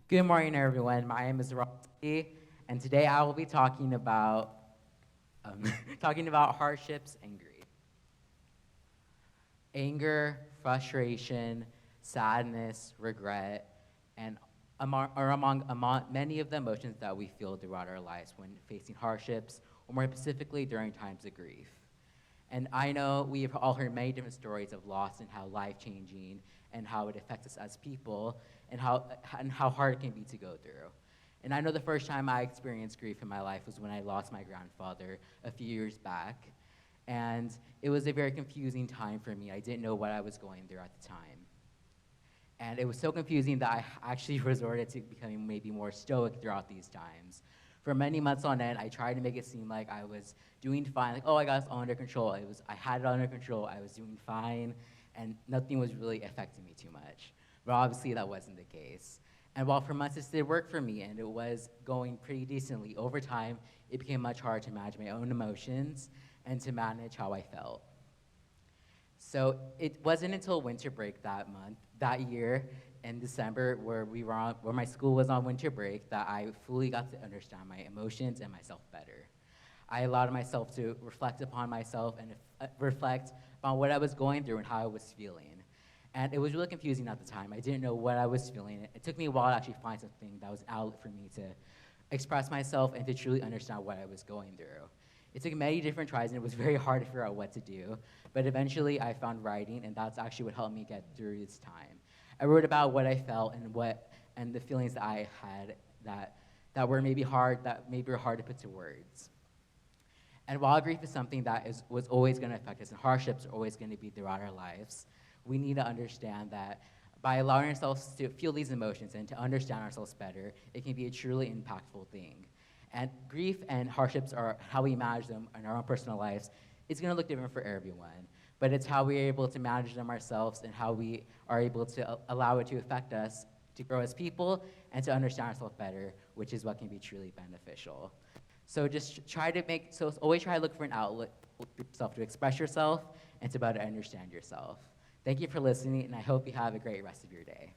Good morning, everyone. My name is Rossi, and today I will be talking about um, talking about hardships and grief, anger, frustration, sadness, regret, and among many of the emotions that we feel throughout our lives when facing hardships, or more specifically during times of grief. And I know we've all heard many different stories of loss and how life-changing and how it affects us as people and how hard it can be to go through. And I know the first time I experienced grief in my life was when I lost my grandfather a few years back. And it was a very confusing time for me. I didn't know what I was going through at the time. And it was so confusing that I actually resorted to becoming maybe more stoic throughout these times. For many months on end, I tried to make it seem like I was doing fine, like, oh, I got it all under control. I had it under control, I was doing fine, and nothing was really affecting me too much. But obviously that wasn't the case. And while for months this did work for me and it was going pretty decently, over time, it became much harder to manage my own emotions and to manage how I felt. So it wasn't until winter break that year in December, where my school was on winter break, that I fully got to understand my emotions and myself better. I allowed myself to reflect upon myself and reflect on what I was going through and how I was feeling. And it was really confusing at the time. I didn't know what I was feeling. It took me a while to actually find something that was an outlet for me to express myself and to truly understand what I was going through. It took many different tries, and it was very hard to figure out what to do. But eventually, I found writing, and that's actually what helped me get through this time. I wrote about what I felt and the feelings that I had that were maybe hard to put to words. And while grief is something that was always going to affect us, and hardships are always going to be throughout our lives, we need to understand that by allowing ourselves to feel these emotions and to understand ourselves better, it can be a truly impactful thing. And grief and hardships are how we manage them in our own personal lives. It's going to look different for everyone, but it's how we're able to manage them ourselves and how we are able to allow it to affect us to grow as people and to understand ourselves better, which is what can be truly beneficial. So always try to look for an outlet for yourself to express yourself and to better understand yourself. Thank you for listening, and I hope you have a great rest of your day.